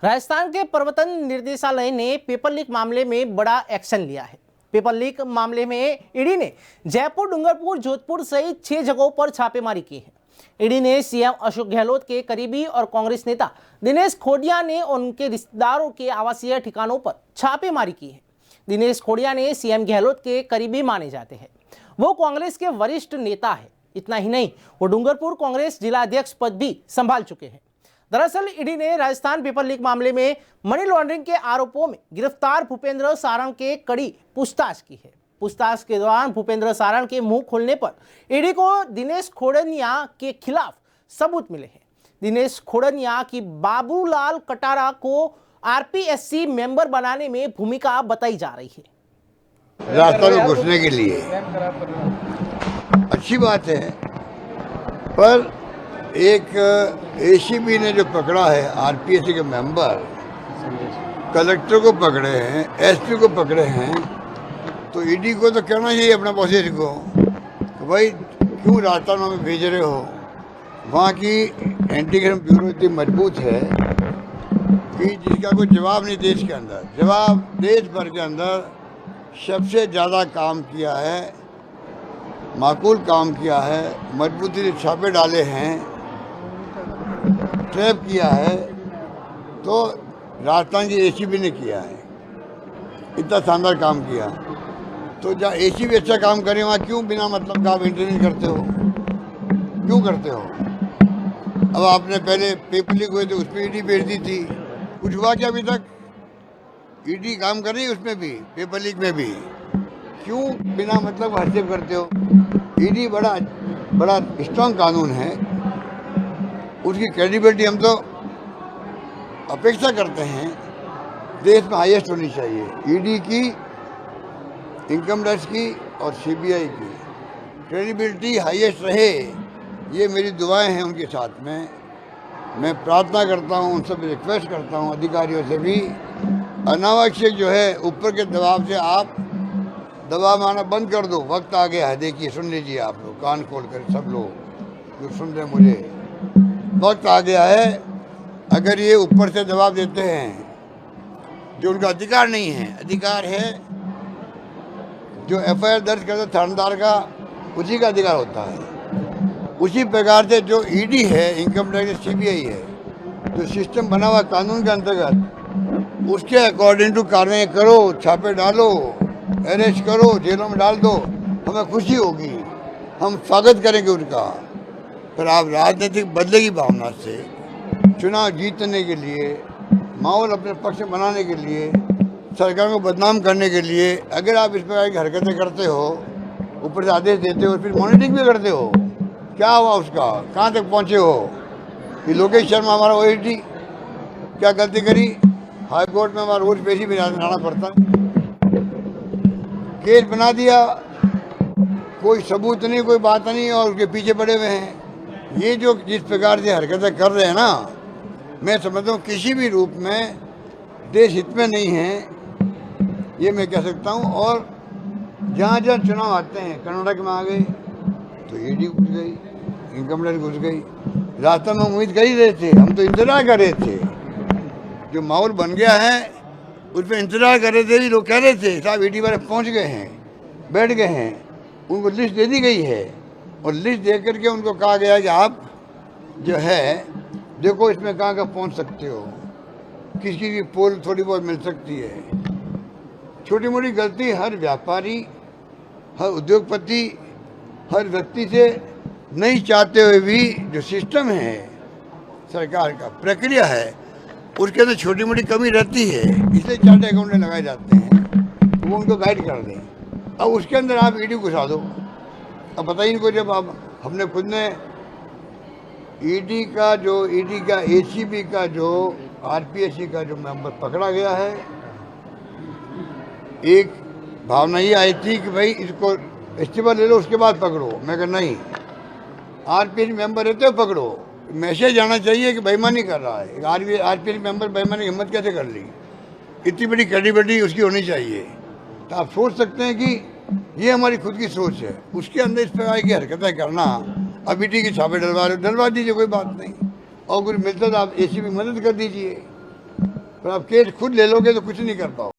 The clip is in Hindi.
राजस्थान के प्रवर्तन निर्देशालय ने पेपर लीक मामले में बड़ा एक्शन लिया है। पेपर लीक मामले में ईडी ने जयपुर, डूंगरपुर, जोधपुर सहित 6 जगहों पर छापेमारी की है। ईडी ने सीएम अशोक गहलोत के करीबी और कांग्रेस नेता दिनेश खोड़िया ने उनके रिश्तेदारों के आवासीय ठिकानों पर छापेमारी की है। दिनेश खोड़िया ने सीएम गहलोत के करीबी माने जाते हैं। वो कांग्रेस के वरिष्ठ नेता है। इतना ही नहीं, वो डूंगरपुर कांग्रेस जिला अध्यक्ष पद भी संभाल चुके हैं। दरअसल ईडी ने राजस्थान पेपर लीक मामले में मनी लॉन्ड्रिंग के आरोपों में गिरफ्तार भूपेंद्र सारण के कड़ी पूछताछ की है। पूछताछ के दौरान भूपेंद्र सारण के मुंह खोलने पर ईडी को दिनेश खोड़निया के खिलाफ सबूत मिले हैं। दिनेश खोड़निया की बाबूलाल कटारा को आरपीएससी मेंबर बनाने में भूमिका बताई जा रही है। रास्ता में घुसने के लिए अच्छी बात है, पर एक एसीबी ने जो पकड़ा है आरपीएससी के मेंबर, कलेक्टर को पकड़े हैं, एसपी को पकड़े हैं, तो ईडी को तो कहना चाहिए अपना प्रोसेस को कि भाई क्यों राजस्थान में भेज रहे हो। वहाँ की एंटी करप्शन ब्यूरो इतनी मजबूत है कि जिसका कोई जवाब नहीं देश के अंदर। जवाब देश भर के अंदर सबसे ज़्यादा काम किया है, माकूल काम किया है, मजबूती से छापे डाले हैं, ट्रैप किया है, तो राजस्थान की एसीबी ने किया है। इतना शानदार काम किया, तो जहाँ एसीबी अच्छा काम करे वहाँ क्यों बिना मतलब का आप इंटरव्यू करते हो, क्यों करते हो। अब आपने पहले पेपर लीक हुए थे, उस पर ईडी भेज दी थी, कुछ हुआ क्या अभी तक? ईडी काम कर रही है उसमें भी, पेपर लीक में भी, क्यों बिना मतलब हस्तक्षेप करते हो। ईडी बड़ा स्ट्रांग कानून है, उसकी क्रेडिबिलिटी हम तो अपेक्षा करते हैं देश में हाईएस्ट होनी चाहिए। ईडी की, इनकम टैक्स की और सीबीआई की क्रेडिबिलिटी हाईएस्ट रहे, ये मेरी दुआएं हैं उनके साथ में। मैं प्रार्थना करता हूं, उनसे रिक्वेस्ट करता हूं अधिकारियों से भी, अनावश्यक जो है ऊपर के दबाव से आप दबाव आना बंद कर दो। वक्त आ गया है, देखिए सुन लीजिए आप लोग, कान खोल कर सब लोग जो सुन रहे हैं मुझे, वक्त आ गया है। अगर ये ऊपर से दबाव देते हैं, जो उनका अधिकार नहीं है, अधिकार है जो एफआईआर दर्ज करता थानेदार का, उसी का अधिकार होता है। उसी प्रकार से जो ईडी है, इनकम टैक्स, सीबीआई है, जो सिस्टम बना हुआ कानून के अंतर्गत, उसके अकॉर्डिंग टू कार्रवाई करो, छापे डालो, अरेस्ट करो, जेलों में डाल दो, हमें खुशी होगी, हम स्वागत करेंगे उनका। पर आप राजनीतिक बदले की भावना से चुनाव जीतने के लिए, माहौल अपने पक्ष में बनाने के लिए, सरकार को बदनाम करने के लिए अगर आप इस प्रकार की हरकतें करते हो, ऊपर से आदेश देते हो, फिर मॉनिटरिंग भी करते हो, क्या हुआ उसका, कहाँ तक पहुँचे हो। कि लोकेश शर्मा हमारा ओएडी क्या गलती करी, हाई कोर्ट में हमारा रोज पेशी भी जाना पड़ता है, केस बना दिया, कोई सबूत नहीं, कोई बात नहीं, और उसके पीछे पड़े हुए हैं। ये जो जिस प्रकार से हरकतें कर रहे हैं ना, मैं समझता हूँ किसी भी रूप में देश हित में नहीं है, ये मैं कह सकता हूँ। और जहाँ जहाँ चुनाव आते हैं, कर्नाटक में आ गए तो ईडी घुस गई, इनकम टैक्स घुस गई। राजस्थान में उम्मीद कर ही रहे थे, हम तो इंतजार कर रहे थे, जो माहौल बन गया है उस पर इंतजार कर रहे थे। लोग कह रहे थे साहब ईडी वाले पहुँच गए हैं, बैठ गए हैं, उनको लिस्ट दे दी गई है, और लिस्ट दे करके उनको कहा गया कि आप जो है देखो इसमें कहाँ पहुँच सकते हो, किसी की पोल थोड़ी बहुत मिल सकती है। छोटी मोटी गलती हर व्यापारी, हर उद्योगपति, हर व्यक्ति से नहीं चाहते हुए भी जो सिस्टम है सरकार का, प्रक्रिया है, उसके अंदर छोटी मोटी कमी रहती है, इसलिए चार्टर्ड अकाउंटेंट लगाए जाते हैं, वो उनको गाइड कर दें। अब उसके अंदर आप ईडी घुसा दो। अब बताइए इनको, जब आप हमने खुद ने ईडी का एसीबी का जो आरपीएससी का जो मेंबर पकड़ा गया है, एक भावना ये आई थी कि भाई इसको इस्तीफा ले लो उसके बाद पकड़ो। मैं कहा नहीं, आरपीएससी मेंबर रहते हो पकड़ो, मैसेज जाना चाहिए कि बेईमानी कर रहा है। आरपीएससी मेंबर बेईमानी की हिम्मत कैसे कर ली, इतनी बड़ी क्रेडिबिलिटी उसकी होनी चाहिए। तो आप सोच सकते हैं कि ये हमारी खुद की सोच है, उसके अंदर इस प्रकार की हरकतें करना। अब ईडी की छापे डलवा रहे हो, डलवा दीजिए, कोई बात नहीं, और कुछ मिलता तो आप एसीबी मदद कर दीजिए। पर आप केस खुद ले लोगे तो कुछ नहीं कर पाओ।